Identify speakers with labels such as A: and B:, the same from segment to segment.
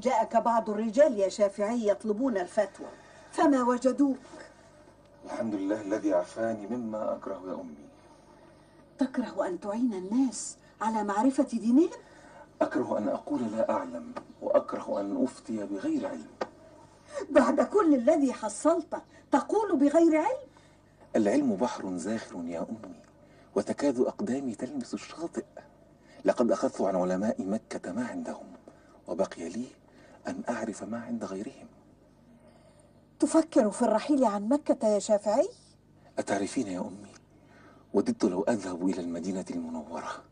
A: جاءك بعض الرجال يا شافعي يطلبون الفتوى فما وجدوك.
B: الحمد لله الذي عافاني مما أكره يا أمي.
A: تكره أن تعين الناس على معرفة دينهم؟
B: أكره أن أقول لا أعلم، وأكره أن أفتي بغير علم.
A: بعد كل الذي حصلته تقول بغير علم؟
B: العلم بحر زاخر يا أمي، وتكاد أقدامي تلمس الشاطئ. لقد أخذت عن علماء مكة ما عندهم، وبقي لي أن أعرف ما عند غيرهم.
A: تفكر في الرحيل عن مكة يا شافعي؟
B: أتعرفين يا أمي، وددت لو أذهب إلى المدينة المنورة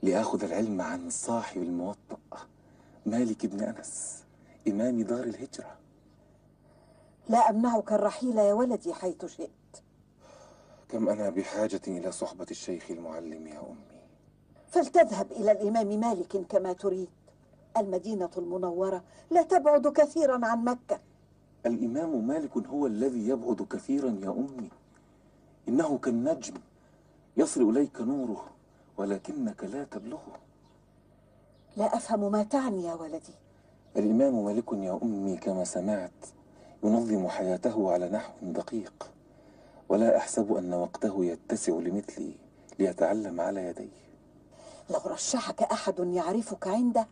B: لآخذ العلم عن صاحب الموطأ مالك بن أنس إمام دار الهجرة.
A: لا أمنعك الرحيل يا ولدي حيث شئت.
B: كم أنا بحاجة إلى صحبة الشيخ المعلم يا أمي.
A: فلتذهب إلى الإمام مالك كما تريد، المدينة المنورة لا تبعد كثيرا عن مكة.
B: الإمام مالك هو الذي يبعد كثيرا يا أمي، إنه كالنجم يصل إليك نوره ولكنك لا تبلغه.
A: لا أفهم ما تعني يا ولدي.
B: الإمام مالك يا أمي كما سمعت ينظم حياته على نحو دقيق، ولا أحسب أن وقته يتسع لمثلي ليتعلم على يديه.
A: لو رشحك أحد يعرفك عنده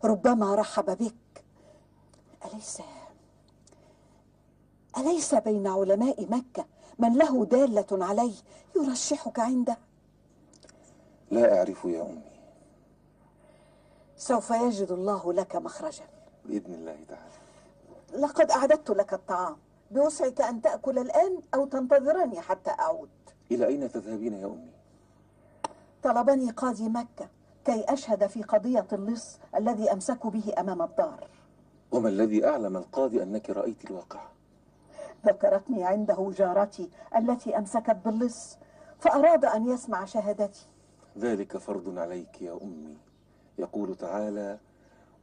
A: ربما رحب بك. أليس بين علماء مكة من له دالة عليه يرشحك عنده؟
B: لا أعرف يا أمي.
A: سوف يجد الله لك مخرجا
B: بإذن الله تعالى.
A: لقد أعددت لك الطعام، بوسعك أن تأكل الآن أو تنتظرني حتى أعود.
B: إلى أين تذهبين يا أمي؟
A: طلبني قاضي مكة كي أشهد في قضية اللص الذي أمسكوا به أمام الدار.
B: وما الذي أعلم القاضي أنك رأيت الواقع؟
A: ذكرتني عنده جارتي التي أمسكت باللص فأراد أن يسمع شهادتي.
B: ذلك فرض عليك يا أمي، يقول تعالى: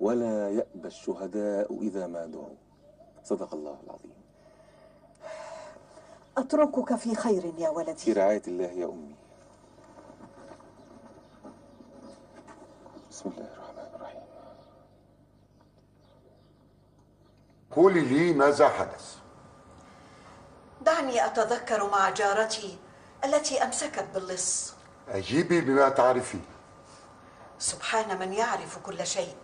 B: ولا يأبى الشهداء إذا ما دعوا. صدق الله العظيم.
A: أتركك في خير يا ولدي.
B: في رعاية الله يا أمي. بسم الله الرحمن الرحيم.
C: قولي لي ماذا حدث؟
A: دعني أتذكر مع جارتي التي أمسكت باللص.
C: أجيبي بما تعرفين.
A: سبحان من يعرف كل شيء.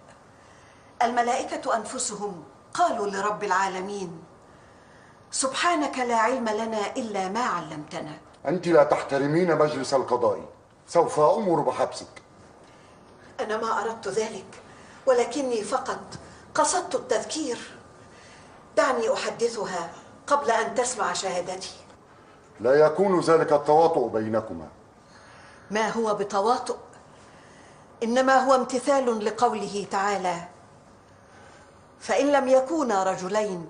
A: الملائكة أنفسهم قالوا لرب العالمين: سبحانك لا علم لنا إلا ما علمتنا.
C: أنت لا تحترمين مجلس القضاء، سوف أمر بحبسك.
A: أنا ما أردت ذلك، ولكني فقط قصدت التذكير. دعني أحدثها قبل أن تسمع شهادتي.
C: لا يكون ذلك التواطؤ بينكما.
A: ما هو بتواطؤ، إنما هو امتثال لقوله تعالى: فإن لم يكونا رجلين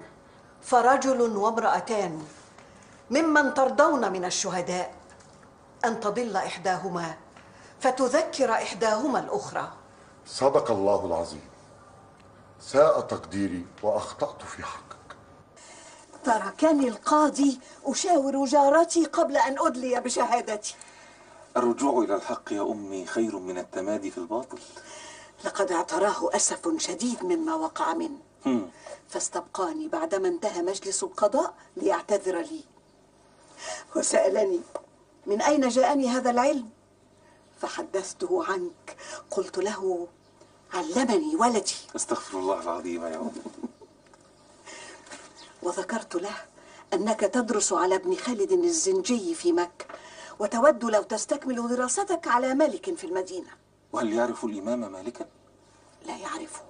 A: فرجل وامرأتان ممن ترضون من الشهداء أن تضل إحداهما فتذكر إحداهما الأخرى.
C: صدق الله العظيم. ساء تقديري وأخطأت في حقك.
A: تركني القاضي أشاور جارتي قبل أن أدلي بشهادتي.
B: الرجوع إلى الحق يا أمي خير من التمادي في الباطل.
A: لقد اعتراه أسف شديد مما وقع منه، فاستبقاني بعدما انتهى مجلس القضاء ليعتذر لي، وسألني من أين جاءني هذا العلم، فحدثته عنك. قلت له: علمني ولدي.
B: استغفر الله العظيم يا أمي.
A: وذكرت له أنك تدرس على ابن خالد الزنجي في مكة، وتود لو تستكمل دراستك على مالك في المدينة.
B: وهل يعرف الإمام مالكا؟
A: لا يعرفه،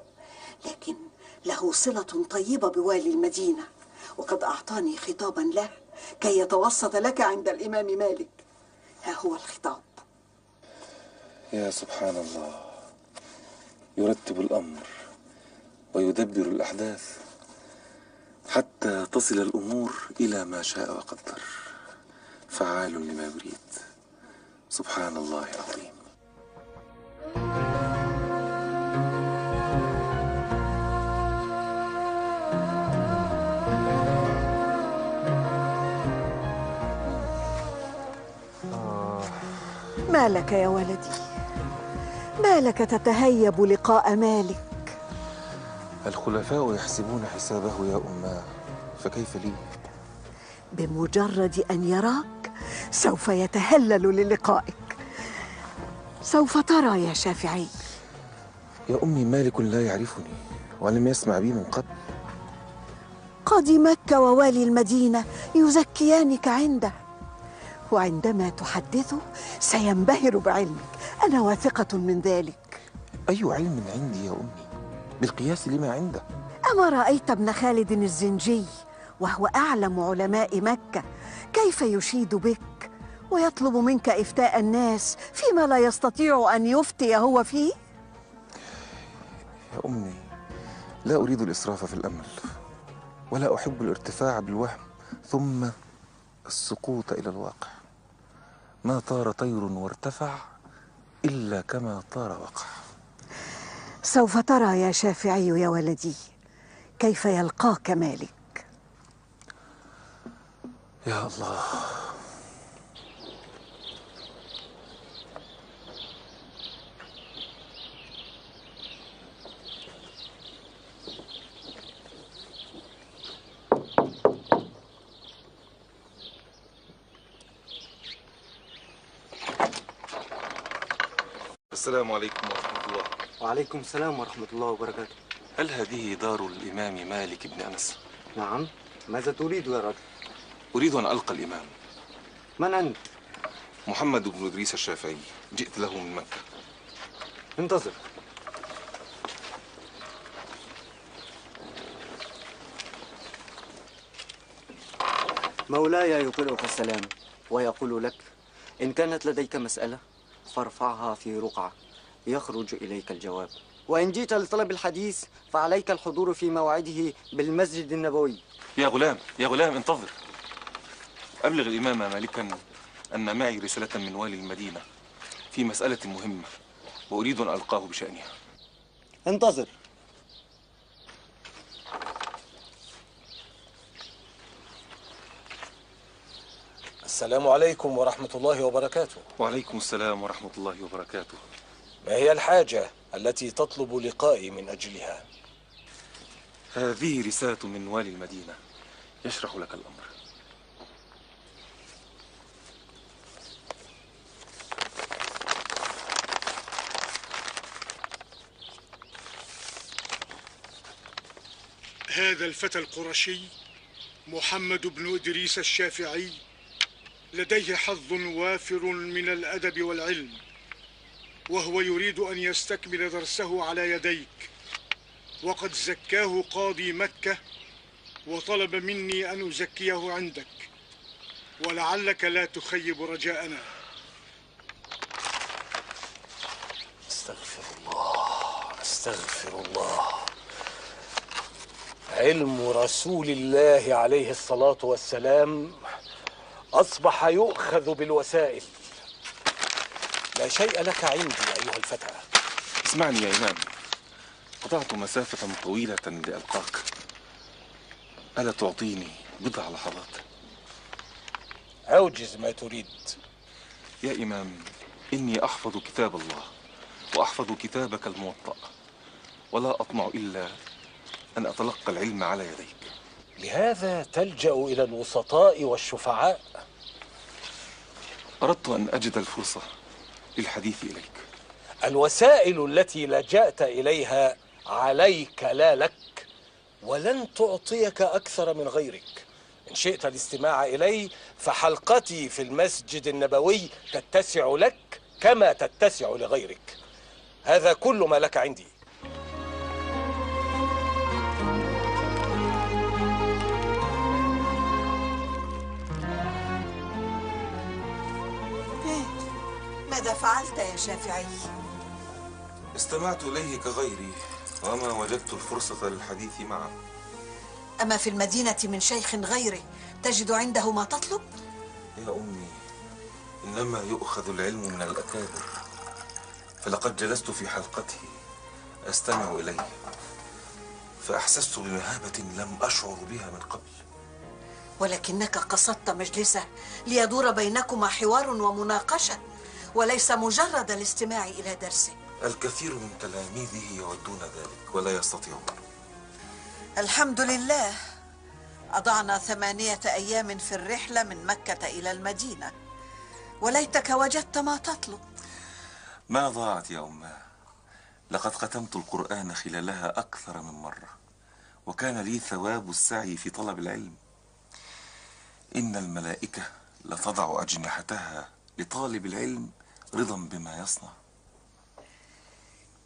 A: لكن له صلة طيبة بوالي المدينة، وقد أعطاني خطابا له كي يتوسط لك عند الإمام مالك. ها هو الخطاب.
B: يا سبحان الله، يرتب الأمر ويدبر الأحداث حتى تصل الأمور إلى ما شاء وقدر، فعال لما يريد. سبحان الله العظيم.
A: ما لك يا ولدي؟ ما لك تتهيب لقاء مالك؟
B: الخلفاء يحسبون حسابه يا أماه، فكيف لي؟
A: بمجرد أن يراك سوف يتهلل للقائك. سوف ترى يا شافعي.
B: يا أمي، مالك لا يعرفني ولم يسمع بي من قبل.
A: قاضي مكة ووالي المدينة يزكيانك عنده، وعندما تحدثه سينبهر بعلمك، أنا واثقة من ذلك.
B: أي علم عندي يا أمي بالقياس لما عنده؟
A: أما رأيت ابن خالد الزنجي وهو أعلم علماء مكة كيف يشيد بك ويطلب منك إفتاء الناس فيما لا يستطيع أن يفتي هو فيه؟
B: يا أمي، لا أريد الإسراف في الأمل، ولا أحب الارتفاع بالوهم ثم السقوط إلى الواقع. ما طار طير وارتفع إلا كما طار وقع.
A: سوف ترى يا شافعي يا ولدي كيف يلقاك مالك.
B: يا الله. السلام عليكم ورحمة الله.
D: وعليكم السلام ورحمة الله وبركاته.
B: هل هذه دار الإمام مالك بن أنس؟
D: نعم، ماذا تريد يا رجل؟
B: أريد أن ألقى الإمام.
D: من أنت؟
B: محمد بن إدريس الشافعي، جئت له من مكة.
D: انتظر. مولاي يقرئك السلام ويقول لك إن كانت لديك مسألة فارفعها في رقعة يخرج إليك الجواب، وإن جئت لطلب الحديث فعليك الحضور في موعده بالمسجد النبوي.
B: يا غلام يا غلام، انتظر. أبلغ الإمام مالكا أن معي رسالة من والي المدينة في مسألة مهمة، وأريد أن ألقاه بشأنها.
D: انتظر.
E: السلام عليكم ورحمة الله وبركاته.
B: وعليكم السلام ورحمة الله وبركاته.
E: ما هي الحاجة التي تطلب لقائي من أجلها؟
B: هذه رسالة من والي المدينة يشرح لك الأمر.
F: هذا الفتى القرشي محمد بن إدريس الشافعي لديه حظ وافر من الأدب والعلم، وهو يريد أن يستكمل درسه على يديك، وقد زكاه قاضي مكة وطلب مني أن أزكيه عندك، ولعلك لا تخيب رجاءنا.
E: استغفر الله استغفر الله. علم رسول الله عليه الصلاة والسلام أصبح يؤخذ بالوسائل. لا شيء لك عندي أيها الفتى.
B: اسمعني يا إمام، قطعت مسافة طويلة لألقاك، ألا تعطيني بضع لحظات؟
E: أوجز ما تريد.
B: يا إمام، إني أحفظ كتاب الله وأحفظ كتابك الموطأ، ولا أطمع إلا أن أتلقى العلم على يديك.
E: لهذا تلجأ إلى الوسطاء والشفعاء؟
B: أردت أن أجد الفرصة للحديث إليك.
E: الوسائل التي لجأت إليها عليك لا لك، ولن تعطيك أكثر من غيرك. إن شئت الاستماع إلي فحلقتي في المسجد النبوي تتسع لك كما تتسع لغيرك. هذا كل ما لك عندي.
A: ماذا فعلت يا شافعي؟
B: استمعت إليه كغيري وما وجدت الفرصة للحديث معه.
A: أما في المدينة من شيخ غيره تجد عنده ما تطلب؟
B: يا أمي، إنما يؤخذ العلم من الأكابر، فلقد جلست في حلقته أستمع إليه فأحسست بمهابة لم أشعر بها من قبل.
A: ولكنك قصدت مجلسه ليدور بينكما حوار ومناقشة، وليس مجرد الاستماع إلى درسه.
B: الكثير من تلاميذه يودون ذلك ولا يستطيعون.
A: الحمد لله. أضعنا 8 أيام في الرحلة من مكة إلى المدينة، وليتك وجدت ما تطلب.
B: ما ضاعت يا أماه، لقد ختمت القرآن خلالها أكثر من مرة، وكان لي ثواب السعي في طلب العلم. إن الملائكة لتضع أجنحتها لطالب العلم رضا بما يصنع.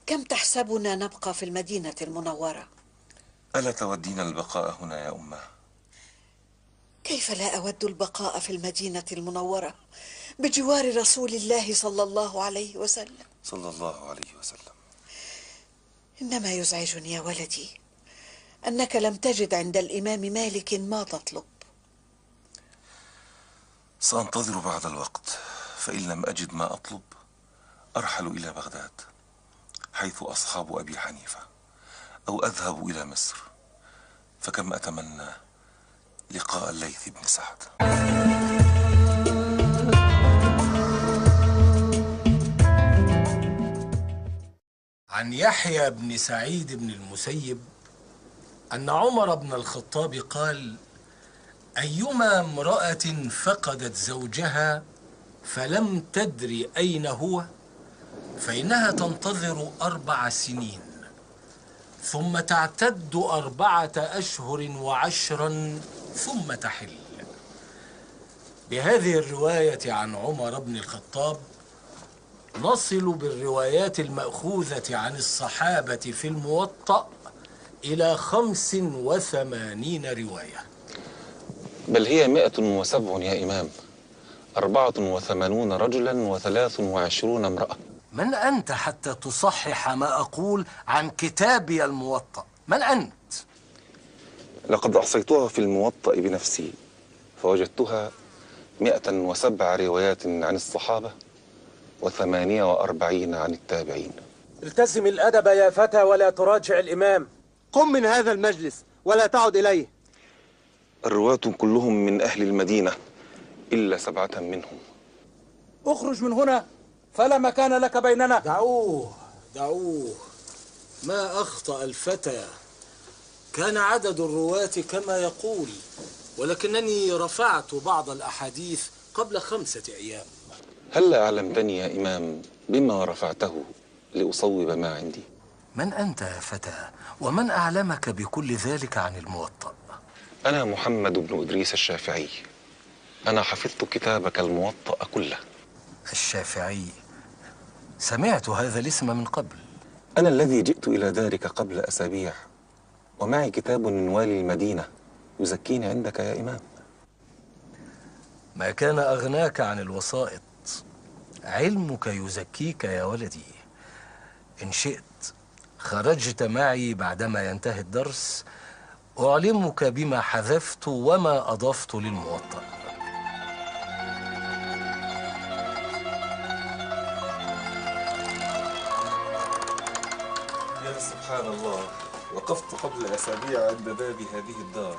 A: كم تحسبنا نبقى في المدينة المنورة؟
B: ألا تودين البقاء هنا يا أماه؟
A: كيف لا أود البقاء في المدينة المنورة بجوار رسول الله صلى الله عليه وسلم.
B: صلى الله عليه وسلم.
A: إنما يزعجني يا ولدي أنك لم تجد عند الإمام مالك ما تطلب.
B: سأنتظر بعد الوقت، فإن لم أجد ما أطلب أرحل إلى بغداد حيث أصحاب أبي حنيفة، أو أذهب إلى مصر، فكم أتمنى لقاء الليث بن سعد.
E: عن يحيى بن سعيد بن المسيب أن عمر بن الخطاب قال: أيما امرأة فقدت زوجها فلم تدر أين هو فإنها تنتظر 4 سنين ثم تعتد 4 أشهر و10 ثم تحل. بهذه الرواية عن عمر بن الخطاب نصل بالروايات المأخوذة عن الصحابة في الموطأ إلى 85 رواية.
B: بل هي 107 يا إمام، 84 رجلا و23 امرأة.
E: من أنت حتى تصحح ما أقول عن كتابي الموطأ؟ من أنت؟
B: لقد أحصيتها في الموطأ بنفسي فوجدتها 107 روايات عن الصحابة و48 عن التابعين.
G: التزم الأدب يا فتى ولا تراجع الإمام. قم من هذا المجلس ولا تعد إليه.
B: الرواة كلهم من أهل المدينة إلا 7 منهم.
G: اخرج من هنا فلا مكان لك بيننا.
E: دعوه، ما أخطأ الفتى. كان عدد الرواة كما يقول، ولكنني رفعت بعض الأحاديث قبل 5 أيام.
B: هل أعلمتني يا إمام بما رفعته لأصوب ما عندي؟
E: من أنت يا فتى؟ ومن أعلمك بكل ذلك عن الموطأ؟
B: أنا محمد بن إدريس الشافعي. أنا حفظت كتابك الموطأ كله.
E: الشافعي؟ سمعت هذا الاسم من قبل.
B: أنا الذي جئت إلى دارك قبل أسابيع ومعي كتاب من والي المدينة يزكيني عندك يا إمام.
E: ما كان أغناك عن الوسائط، علمك يزكيك يا ولدي. إن شئت خرجت معي بعدما ينتهي الدرس أعلمك بما حذفت وما أضفت للموطأ.
B: يا سبحان الله، وقفت قبل أسابيع عند باب هذه الدار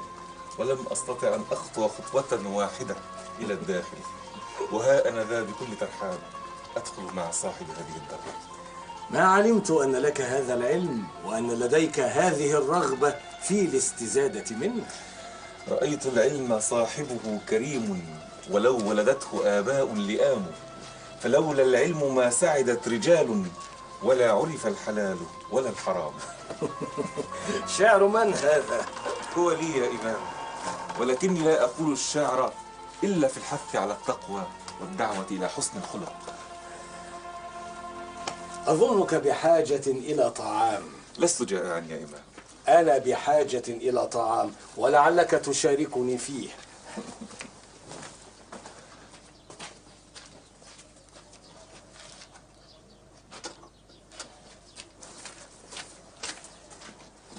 B: ولم أستطع أن أخطو خطوة واحدة إلى الداخل، وها أنا ذا بكل ترحاب أدخل مع صاحب هذه الدار.
E: ما علمت أن لك هذا العلم وأن لديك هذه الرغبة في الاستزادة منه.
B: رأيت العلم صاحبه كريم ولو ولدته آباء لئام، فلولا العلم ما سعدت رجال ولا عرف الحلال ولا الحرام.
E: شعر من هذا؟
B: هو لي يا إمام، ولكني لا أقول الشعر إلا في الحث على التقوى والدعوة إلى حسن الخلق.
E: أظنك بحاجة إلى طعام.
B: لست جائعا يا إمام.
E: أنا بحاجة إلى طعام ولعلك تشاركني فيه.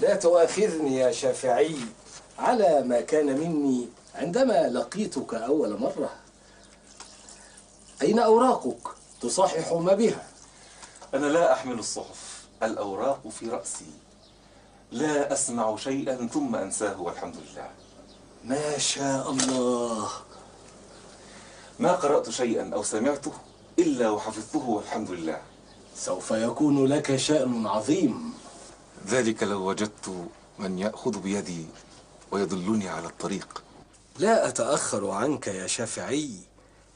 E: لا تؤاخذني يا شافعي على ما كان مني عندما لقيتك أول مرة. أين أوراقك؟ تصحح ما بها.
B: أنا لا أحمل الصحف، الأوراق في رأسي. لا أسمع شيئا ثم أنساه والحمد لله.
E: ما شاء الله.
B: ما قرأت شيئا أو سمعته إلا وحفظته والحمد لله.
E: سوف يكون لك شأن عظيم.
B: ذلك لو وجدت من يأخذ بيدي ويدلني على الطريق.
E: لا أتأخر عنك يا شافعي.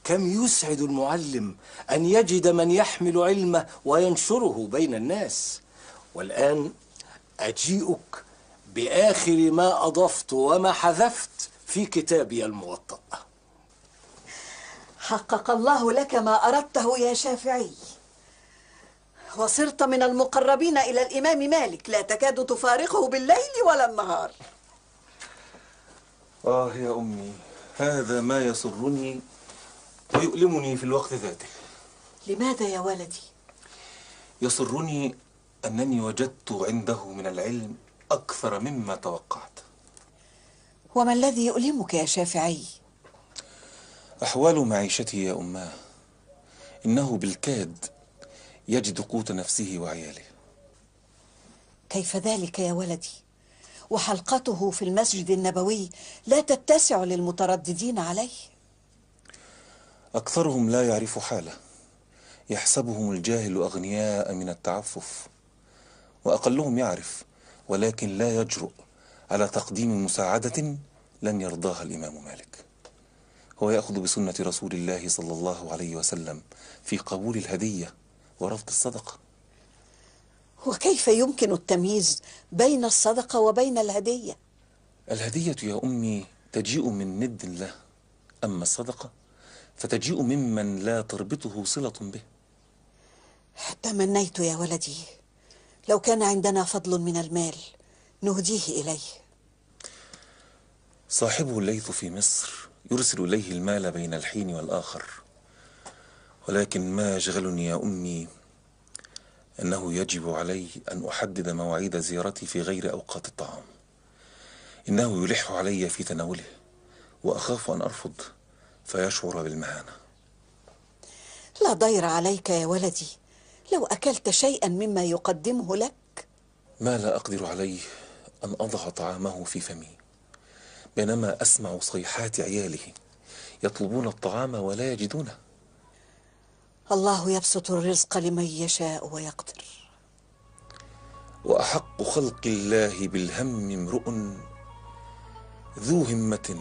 E: كم يسعد المعلم أن يجد من يحمل علمه وينشره بين الناس. والآن أجيئك بآخر ما أضفت وما حذفت في كتابي الموطأ.
A: حقق الله لك ما أردته يا شافعي، وصرت من المقربين إلى الإمام مالك، لا تكاد تفارقه بالليل ولا النهار.
B: يا أمي، هذا ما يسرني ويؤلمني في الوقت ذاته.
A: لماذا يا ولدي؟
B: يسرني أنني وجدت عنده من العلم أكثر مما توقعت.
A: وما الذي يؤلمك يا شافعي؟
B: أحوال معيشتي يا أماه. إنه بالكاد يجد قوت نفسه وعياله.
A: كيف ذلك يا ولدي؟ وحلقته في المسجد النبوي لا تتسع للمترددين عليه.
B: أكثرهم لا يعرف حاله، يحسبهم الجاهل أغنياء من التعفف، وأقلهم يعرف ولكن لا يجرؤ على تقديم مساعدة لن يرضاها الإمام مالك. هو يأخذ بسنة رسول الله صلى الله عليه وسلم في قبول الهدية ورفض الصدقة.
A: وكيف يمكن التمييز بين الصدقة وبين الهدية؟
B: الهدية يا أمي تجيء من ند له، أما الصدقة فتجيء ممن لا تربطه صلة به.
A: تمنيت يا ولدي لو كان عندنا فضل من المال نهديه إليه.
B: صاحبه الليث في مصر يرسل إليه المال بين الحين والآخر، ولكن ما يشغلني يا أمي أنه يجب علي أن أحدد مواعيد زيارتي في غير أوقات الطعام. إنه يلح علي في تناوله، وأخاف أن أرفض فيشعر بالمهانة.
A: لا ضير عليك يا ولدي لو أكلت شيئا مما يقدمه لك.
B: ما لا أقدر عليه أن أضع طعامه في فمي بينما أسمع صيحات عياله يطلبون الطعام ولا يجدونه.
A: الله يبسط الرزق لمن يشاء ويقدر.
B: وأحق خلق الله بالهم امرؤ ذو همة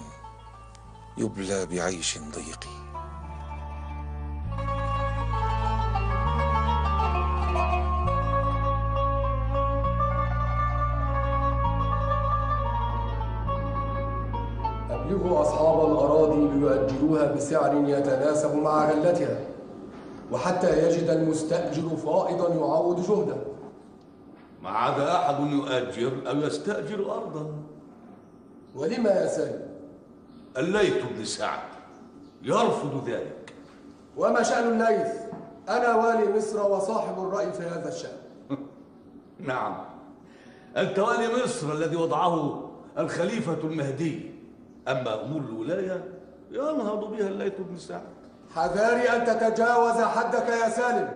B: يبلى بعيش ضيق.
H: أبلغوا أصحاب الأراضي ليؤجروها بسعر يتناسب مع غلتها، وحتى يجد المستأجر فائضا يعوض جهده.
I: ما عاد أحد يؤجر أو يستأجر أرضا.
H: ولما يا سالم؟
I: الليث بن سعد يرفض ذلك.
H: وما شأن الليث؟ أنا والي مصر وصاحب الرأي في هذا الشأن.
I: نعم، أنت والي مصر الذي وضعه الخليفة المهدي، أما أمور الولاية ينهض بها الليث بن سعد.
H: حذاري أن تتجاوز حدك يا سالم.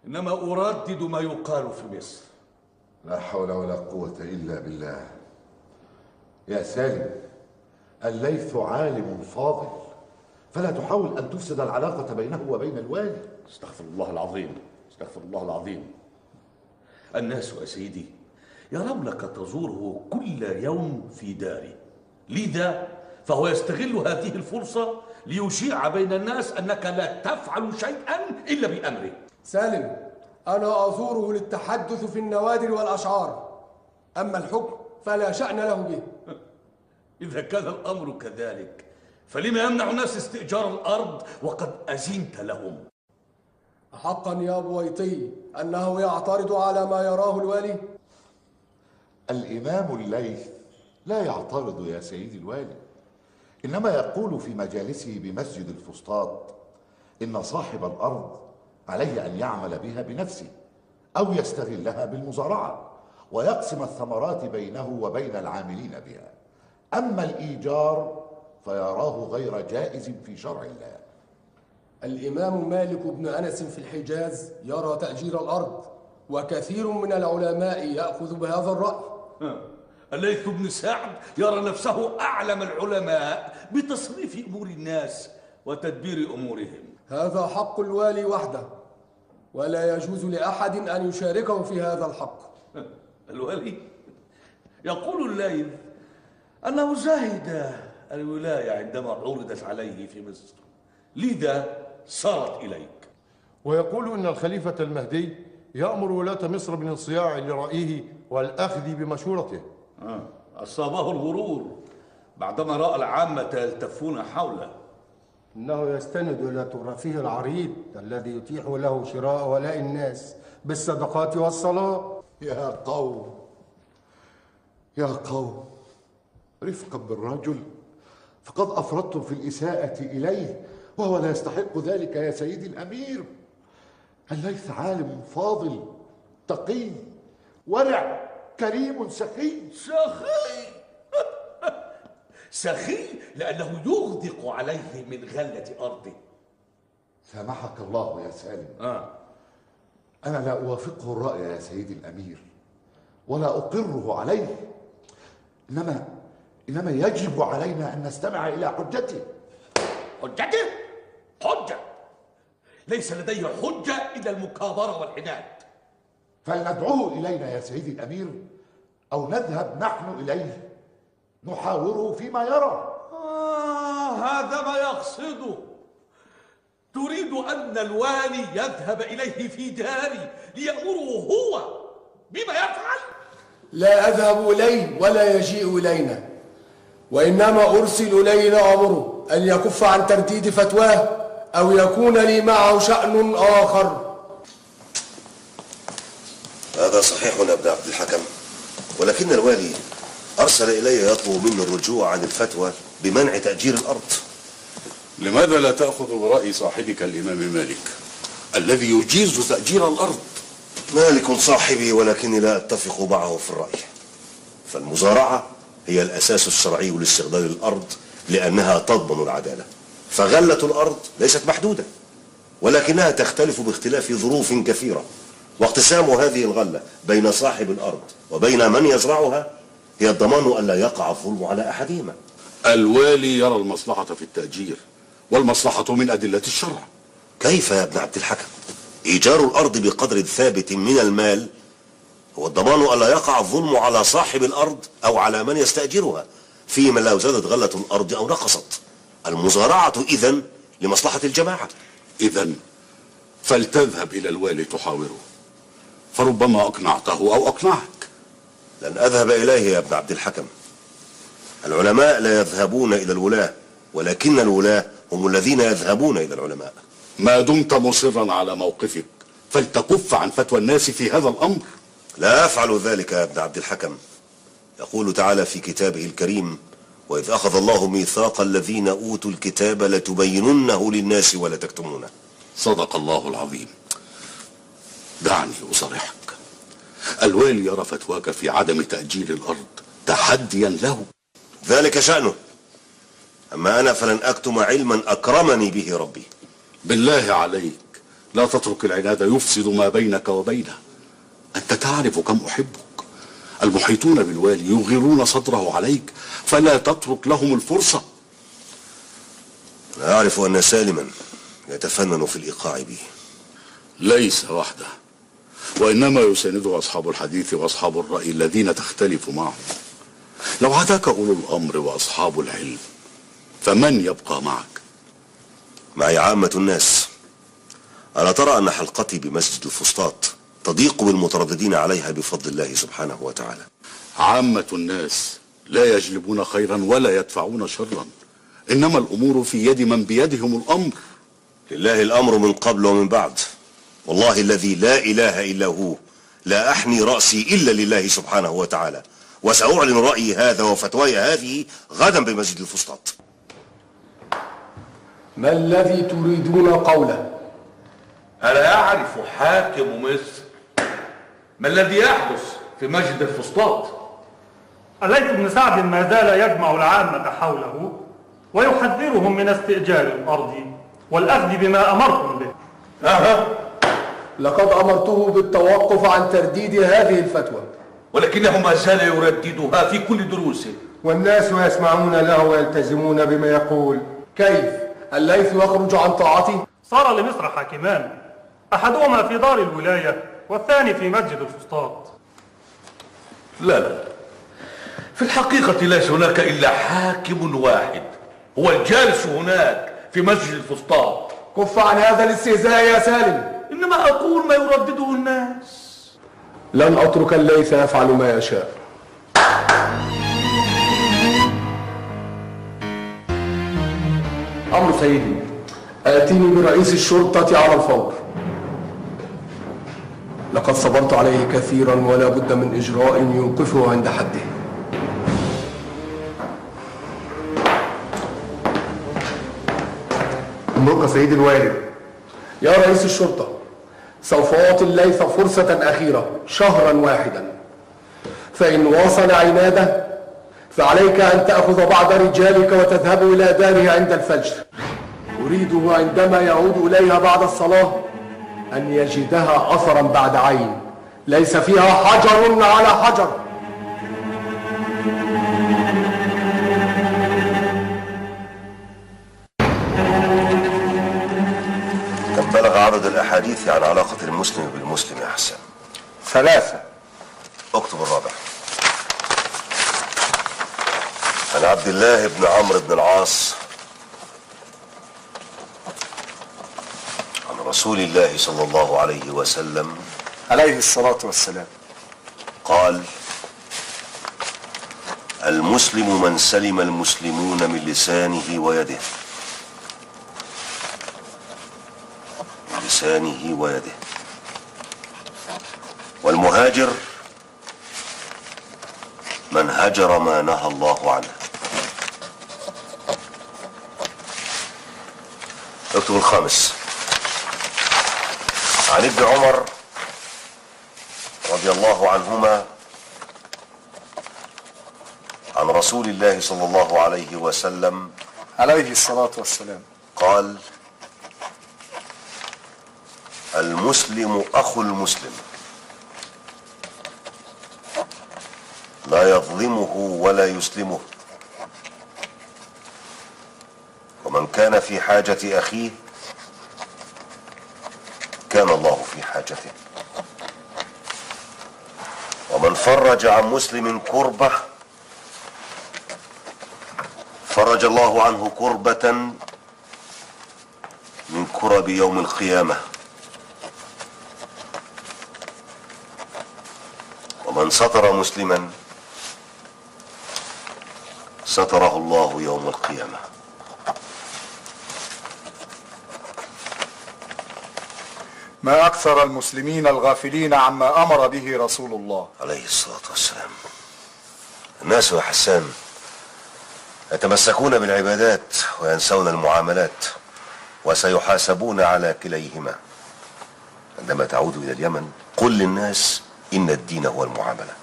I: إنما أردد ما يقال في مصر.
C: لا حول ولا قوة إلا بالله. يا سالم، الليث عالم فاضل، فلا تحاول أن تفسد العلاقة بينه وبين الوالي.
I: استغفر الله العظيم، استغفر الله العظيم. الناس يا سيدي يرونك تزوره كل يوم في داره، لذا فهو يستغل هذه الفرصة ليشيع بين الناس أنك لا تفعل شيئا إلا بأمره.
H: سالم، أنا أزوره للتحدث في النوادر والأشعار، أما الحكم فلا شأن له به.
I: إذا كان الأمر كذلك فلما يمنع الناس استئجار الأرض وقد أذنت لهم؟
H: حقا يا بويطي أنه يعترض على ما يراه الوالي؟
C: الإمام الليث لا يعترض يا سيدي الوالي، إنما يقول في مجالسه بمسجد الفسطاط إن صاحب الأرض عليه أن يعمل بها بنفسه أو يستغلها بالمزارعة ويقسم الثمرات بينه وبين العاملين بها. أما الإيجار فيراه غير جائز في شرع الله.
H: الإمام مالك بن أنس في الحجاز يرى تأجير الأرض، وكثير من العلماء يأخذ بهذا الرأي.
I: الليث بن سعد يرى نفسه أعلم العلماء بتصريف أمور الناس وتدبير أمورهم.
H: هذا حق الوالي وحده، ولا يجوز لأحد أن يشاركه في هذا الحق.
I: الوالي يقول الليث أنه زهد الولاية عندما عرضت عليه في مصر، لذا صارت إليك.
H: ويقول إن الخليفة المهدي يأمر ولاة مصر بالانصياع لرأيه والأخذ بمشورته.
I: أصابه الغرور بعدما رأى العامة يلتفون حوله.
J: إنه يستند إلى تراثه العريض الذي يتيح له شراء ولاء الناس بالصدقات والصلاة.
C: يا قوم يا قوم، رفقا بالرجل، فقد أفرطتم في الإساءة إليه وهو لا يستحق ذلك يا سيدي الأمير. الليث عالم فاضل تقي ورع كريم سخي.
I: سخي لأنه يغدق عليه من غلة أرضه.
C: سامحك الله يا سالم. أنا لا أوافقه الرأي يا سيدي الأمير ولا أقره عليه، إنما يجب علينا أن نستمع إلى حجته.
I: حجته؟ حجة؟ ليس لديه حجة إلا المكابرة والعناد.
C: فلندعوه إلينا يا سيدي الأمير أو نذهب نحن إليه نحاوره فيما يرى.
I: هذا ما يقصده. تريد أن الوالي يذهب إليه في داري ليأمره هو بما يفعل؟
H: لا أذهب إليه ولا يجيء إلينا، وإنما أرسل إليه لأمره أن يكف عن ترديد فتواه أو يكون لي معه شأن آخر.
K: هذا صحيح يا ابن عبد الحكم، ولكن الوالي أرسل إلي يطلب مني الرجوع عن الفتوى بمنع تأجير الأرض.
L: لماذا لا تأخذ برأي صاحبك الإمام مالك الذي يجيز تأجير الأرض؟
K: مالك صاحبي ولكني لا أتفق معه في الرأي، فالمزارعة هي الأساس الشرعي لاستغلال الأرض لأنها تضمن العدالة، فغلة الأرض ليست محدودة ولكنها تختلف باختلاف ظروف كثيرة، واقتسام هذه الغلة بين صاحب الأرض وبين من يزرعها هي الضمان ألا يقع الظلم على أحدهما.
L: الوالي يرى المصلحة في التأجير والمصلحة من أدلة الشرع.
K: كيف يا ابن عبد الحكم؟ إيجار الأرض بقدر ثابت من المال هو الضمان ألا يقع الظلم على صاحب الأرض أو على من يستأجرها فيما لو زادت غلة الأرض أو نقصت. المزارعة إذن لمصلحة الجماعة.
L: إذن فلتذهب إلى الوالي تحاوره، فربما أقنعته أو أقنعك.
K: لن أذهب إليه يا ابن عبد الحكم. العلماء لا يذهبون إلى الولاة، ولكن الولاة هم الذين يذهبون إلى العلماء.
L: ما دمت مصرا على موقفك فلتكف عن فتوى الناس في هذا الأمر.
K: لا أفعل ذلك يا ابن عبد الحكم. يقول تعالى في كتابه الكريم: وإذ أخذ الله ميثاق الذين أوتوا الكتاب لتبيننه للناس ولا تكتمونه.
L: صدق الله العظيم. دعني أصرحك، الوالي يرى فتواك في عدم تأجير الأرض تحديا له.
K: ذلك شأنه، أما أنا فلن أكتم علما أكرمني به ربي.
L: بالله عليك لا تترك العناد يفسد ما بينك وبينه. أنت تعرف كم أحبك. المحيطون بالوالي يغيرون صدره عليك، فلا تترك لهم الفرصة.
K: أنا أعرف أن سالما يتفنن في الإيقاع به.
L: ليس وحده، وإنما يسانده أصحاب الحديث وأصحاب الرأي الذين تختلف معهم. لو عداك أولو الأمر وأصحاب العلم فمن يبقى معك؟
K: معي عامة الناس. ألا ترى أن حلقتي بمسجد الفسطاط تضيق بالمترددين عليها بفضل الله سبحانه وتعالى؟
L: عامة الناس لا يجلبون خيرا ولا يدفعون شرا، إنما الأمور في يد من بيدهم الأمر.
K: لله الأمر من قبل ومن بعد، والله الذي لا إله إلا هو لا أحني رأسي إلا لله سبحانه وتعالى، وسأعلن رأيي هذا وفتواي هذه غدا بمسجد الفسطاط.
H: ما الذي تريدون قوله؟
I: ألا يعرف حاكم مصر ما الذي يحدث في مسجد الفسطاط؟
M: الليث بن سعد ما زال يجمع العامة حوله ويحذرهم من استئجار الأرض والأخذ بما أمرتم به.
H: لقد أمرته بالتوقف عن ترديد هذه الفتوى،
I: ولكنه ما زال يرددها في كل دروسه،
H: والناس يسمعون له ويلتزمون بما يقول. كيف؟ الليث يخرج عن طاعته؟
M: صار لمصر حاكمان، أحدهما في دار الولاية والثاني في مسجد الفسطاط.
I: لا، في الحقيقة ليس هناك إلا حاكم واحد هو الجالس هناك في مسجد الفسطاط.
H: كف عن هذا الاستهزاء يا سالم.
I: إنما أقول ما يردده الناس.
H: لن أترك الليث يفعل ما يشاء.
J: أمر سيدي.
H: آتيني برئيس الشرطة على الفور. لقد صبرت عليه كثيرا ولا بد من إجراء يوقفه عند حده.
J: أمرك سيدي الوالد.
H: يا رئيس الشرطة، سوف أعطي الليث فرصة أخيرة، شهرا واحدا، فإن واصل عناده فعليك أن تأخذ بعض رجالك وتذهب إلى داره عند الفجر. أريده عندما يعود إليها بعد الصلاة أن يجدها أثرا بعد عين، ليس فيها حجر على حجر.
K: كم بلغ عدد الأحاديث عن علاقة المسلم بالمسلم يا حسان؟
J: 3.
K: اكتب الرابع. عن عبد الله بن عمرو بن العاص عن رسول الله صلى الله عليه وسلم
N: عليه الصلاة والسلام
K: قال: المسلم من سلم المسلمون من لسانه ويده. لسانه ويده. والمهاجر من هجر ما نهى الله عنه. اكتب الخامس. عن ابن عمر رضي الله عنهما عن رسول الله صلى الله عليه وسلم
N: عليه الصلاة والسلام
K: قال: المسلم أخو المسلم لا يظلمه ولا يسلمه، ومن كان في حاجة أخيه كان الله في حاجته، ومن فرج عن مسلم كربة فرج الله عنه كربة من كرب يوم القيامة، ومن ستر مسلما ستره الله يوم القيامة.
N: ما أكثر المسلمين الغافلين عما أمر به رسول الله
K: عليه الصلاة والسلام. الناس يا حسان يتمسكون بالعبادات وينسون المعاملات، وسيحاسبون على كليهما. عندما تعود إلى اليمن قل للناس إن الدين هو المعاملة.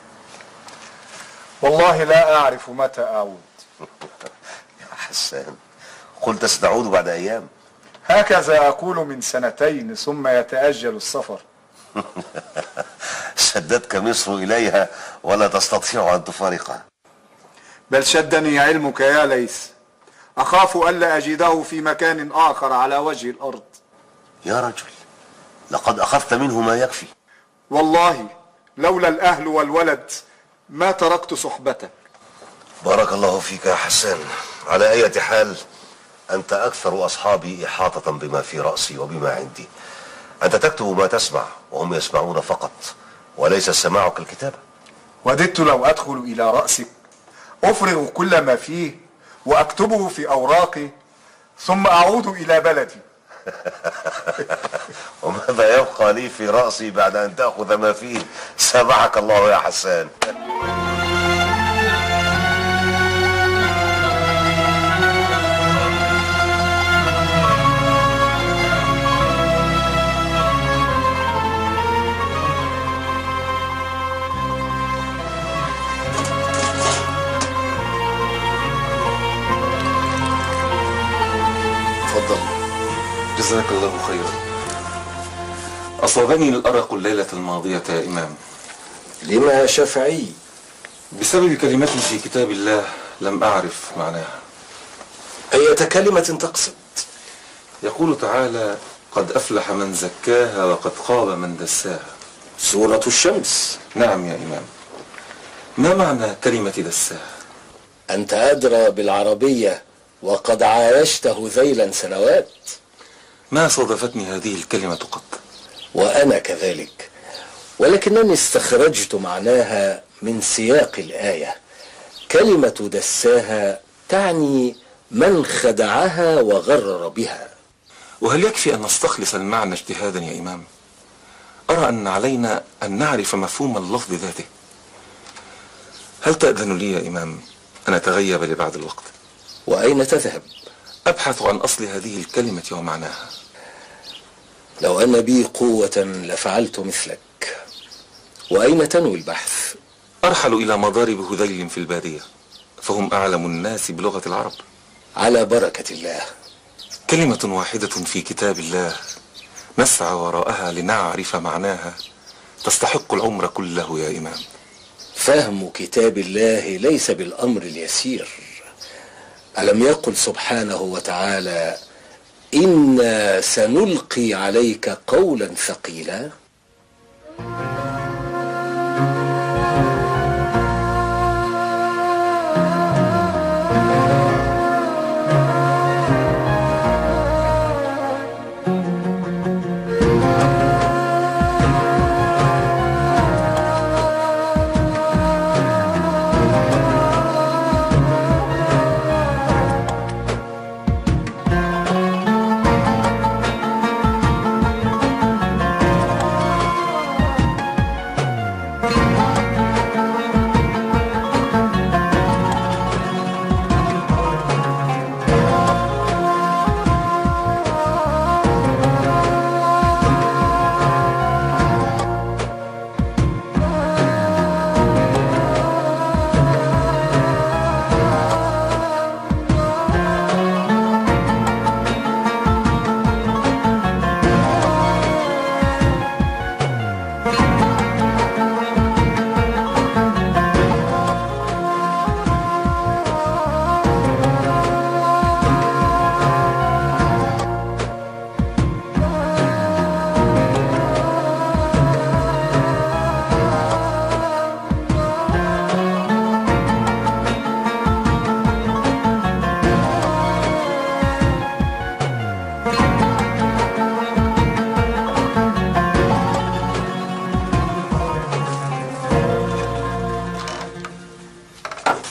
N: والله لا أعرف متى أعود.
K: يا حسان قلت ستعود بعد أيام.
N: هكذا أقول من 2 ثم يتأجل السفر.
K: شدتك مصر إليها ولا تستطيع أن تفارقها.
N: بل شدني علمك يا ليث، أخاف ألا أجده في مكان آخر على وجه الأرض.
K: يا رجل لقد أخذت منه ما يكفي.
N: والله لولا الأهل والولد ما تركت صحبتك.
K: بارك الله فيك يا حسان. على أي حال أنت أكثر أصحابي إحاطة بما في رأسي وبما عندي. أنت تكتب ما تسمع وهم يسمعون فقط، وليس السماع كالكتابة.
N: وددت لو أدخل إلى رأسك أفرغ كل ما فيه وأكتبه في أوراقي ثم أعود إلى بلدي.
K: وماذا يبقى لي في رأسي بعد أن تأخذ ما فيه؟ سامحك الله يا حسان.
B: جزاك الله خيرا. أصابني الأرق الليلة الماضية يا إمام.
K: لما يا شافعي؟
B: بسبب كلمة في كتاب الله لم أعرف معناها.
K: أية كلمة تقصد؟
B: يقول تعالى: قد أفلح من زكاها وقد خاب من دساها.
K: سورة الشمس.
B: نعم يا إمام. ما معنى كلمة دساها؟
O: أنت أدرى بالعربية وقد عايشته ذيلا سنوات.
B: ما صادفتني هذه الكلمة قط.
O: وأنا كذلك، ولكنني استخرجت معناها من سياق الآية. كلمة دساها تعني من خدعها وغرر بها.
B: وهل يكفي أن نستخلص المعنى اجتهادا يا إمام؟ أرى أن علينا أن نعرف مفهوم اللفظ ذاته. هل تأذن لي يا إمام أن أتغيب لبعض الوقت؟
O: وأين تذهب؟
B: أبحث عن أصل هذه الكلمة ومعناها.
O: لو أن بي قوة لفعلت مثلك. وأين تنوي البحث؟
B: أرحل إلى مضارب هذيل في البادية، فهم أعلم الناس بلغة العرب.
O: على بركة الله.
B: كلمة واحدة في كتاب الله نسعى وراءها لنعرف معناها تستحق العمر كله يا إمام.
O: فهم كتاب الله ليس بالأمر اليسير. ألم يقل سبحانه وتعالى: إنا سنلقي عليك قولا ثقيلا؟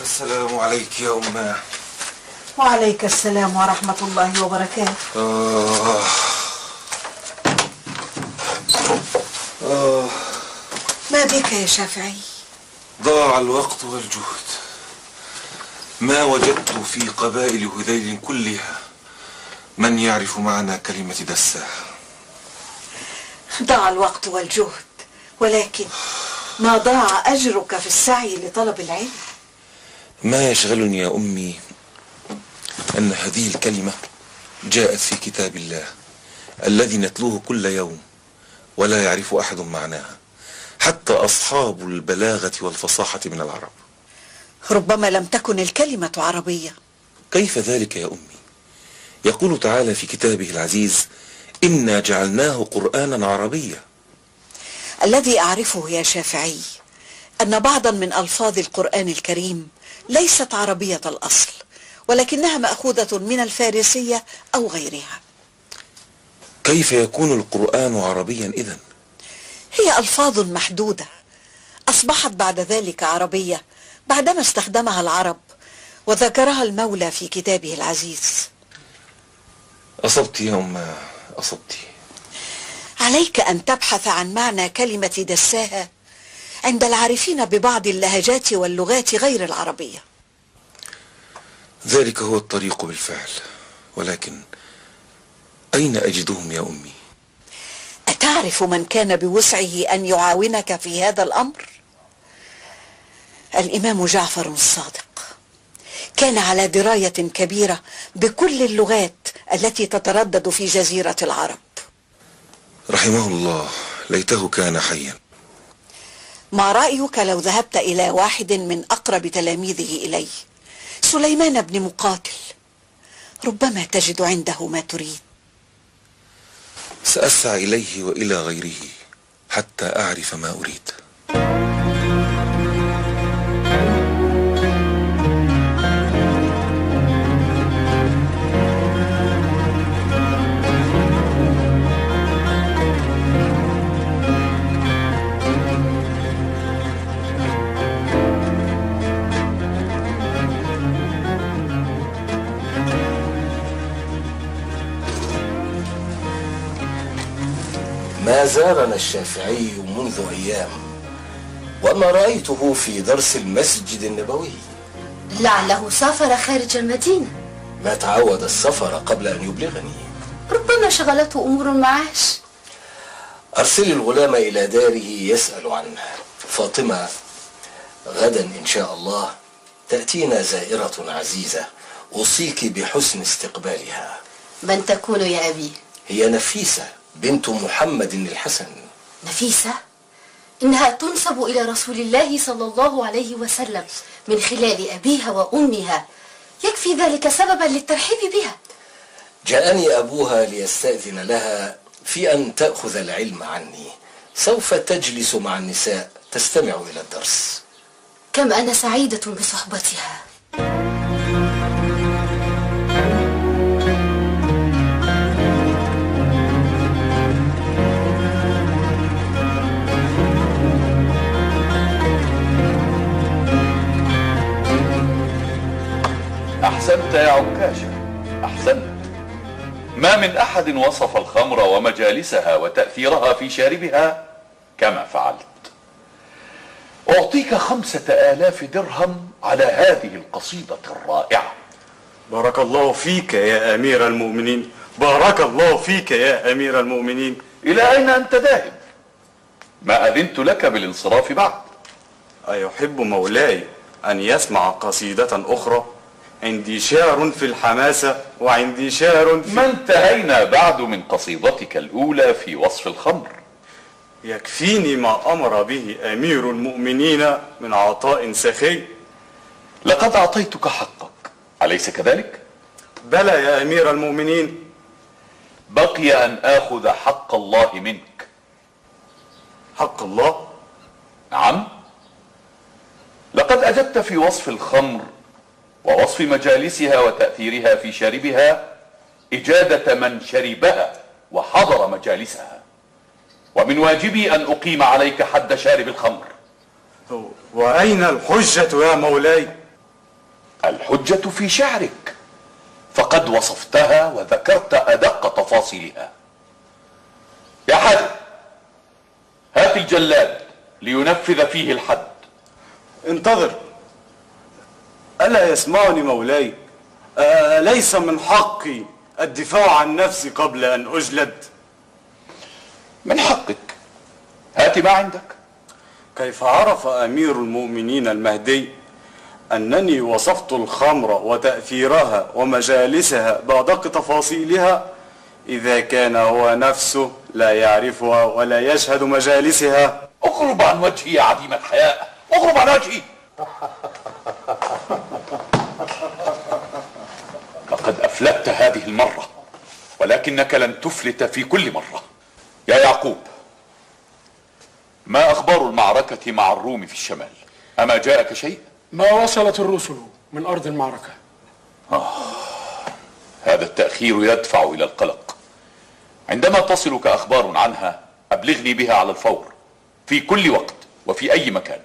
B: السلام عليك يا أماه.
A: وعليك السلام ورحمة الله وبركاته. ما بك يا شافعي؟
B: ضاع الوقت والجهد. ما وجدت في قبائل هذيل كلها من يعرف معنى كلمة دساها.
A: ضاع الوقت والجهد، ولكن ما ضاع أجرك في السعي لطلب العلم.
B: ما يشغلني يا أمي أن هذه الكلمة جاءت في كتاب الله الذي نتلوه كل يوم ولا يعرف أحد معناها، حتى أصحاب البلاغة والفصاحة من العرب.
A: ربما لم تكن الكلمة عربية.
B: كيف ذلك يا أمي؟ يقول تعالى في كتابه العزيز: إنا جعلناه قرآنا عربيا.
A: الذي أعرفه يا شافعي أن بعضا من ألفاظ القرآن الكريم ليست عربية الأصل، ولكنها مأخوذة من الفارسية أو غيرها.
B: كيف يكون القرآن عربيا إذن؟
A: هي ألفاظ محدودة أصبحت بعد ذلك عربية بعدما استخدمها العرب وذكرها المولى في كتابه العزيز.
B: أصبت يا أمه، أصبت.
A: عليك أن تبحث عن معنى كلمة دساها عند العارفين ببعض اللهجات واللغات غير العربية.
B: ذلك هو الطريق بالفعل، ولكن أين أجدهم يا أمي؟
A: أتعرف من كان بوسعه أن يعاونك في هذا الأمر؟ الإمام جعفر الصادق كان على دراية كبيرة بكل اللغات التي تتردد في جزيرة العرب.
B: رحمه الله، ليته كان حيا.
A: ما رأيك لو ذهبت إلى واحد من أقرب تلاميذه إليه، سليمان بن مقاتل؟ ربما تجد عنده ما تريد.
B: سأسعى إليه وإلى غيره حتى أعرف ما أريد.
O: ما زارنا الشافعي منذ أيام، وما رأيته في درس المسجد النبوي.
P: لعله سافر خارج المدينة.
O: ما تعود السفر قبل أن يبلغني.
P: ربما شغلته أمور المعاش.
O: أرسل الغلام إلى داره يسأل عنه. فاطمة، غدا إن شاء الله تأتينا زائرة عزيزة، أوصيك بحسن استقبالها.
P: من تكون يا أبي؟
O: هي نفيسة بنت محمد الحسن.
P: نفيسة؟ إنها تنسب إلى رسول الله صلى الله عليه وسلم من خلال أبيها وأمها، يكفي ذلك سببا للترحيب بها.
O: جاءني أبوها ليستأذن لها في أن تأخذ العلم عني. سوف تجلس مع النساء تستمع إلى الدرس.
P: كم أنا سعيدة بصحبتها.
I: أحسنت يا عكاشة، أحسنت. ما من أحد وصف الخمر ومجالسها وتأثيرها في شاربها كما فعلت. أعطيك 5000 درهم على هذه القصيدة الرائعة.
Q: بارك الله فيك يا أمير المؤمنين، بارك الله فيك يا أمير المؤمنين.
I: إلى أين أنت ذاهب؟ ما أذنت لك بالانصراف بعد.
Q: أيحب مولاي أن يسمع قصيدة أخرى؟ عندي شعر في الحماسة وعندي شعر في...
I: ما انتهينا بعد من قصيدتك الأولى في وصف الخمر.
Q: يكفيني ما أمر به أمير المؤمنين من عطاء سخي.
I: لقد أعطيتك حقك، أليس كذلك؟
Q: بلى يا أمير المؤمنين.
I: بقي أن آخذ حق الله منك.
Q: حق الله؟
I: نعم. لقد أجبت في وصف الخمر ووصف مجالسها وتأثيرها في شاربها إجادة من شربها وحضر مجالسها، ومن واجبي أن أقيم عليك حد شارب الخمر.
Q: وأين الحجة يا مولاي؟
I: الحجة في شعرك، فقد وصفتها وذكرت أدق تفاصيلها. يا حاج، هات الجلاد لينفذ فيه الحد.
Q: انتظر. ألا يسمعني مولاي؟ ليس من حقي الدفاع عن نفسي قبل أن أجلد؟
I: من حقك، هات ما عندك.
Q: كيف عرف أمير المؤمنين المهدي أنني وصفت الخمر وتأثيرها ومجالسها بأدق تفاصيلها إذا كان هو نفسه لا يعرفها ولا يشهد مجالسها؟
I: اغرب عن وجهي يا عديم الحياء، اغرب عن وجهي. لقد أفلت هذه المرة، ولكنك لن تفلت في كل مرة. يا يعقوب، ما أخبار المعركة مع الروم في الشمال؟ أما جاءك شيء؟
R: ما وصلت الرسل من أرض المعركة.
I: هذا التأخير يدفع إلى القلق. عندما تصلك أخبار عنها أبلغني بها على الفور، في كل وقت وفي أي مكان.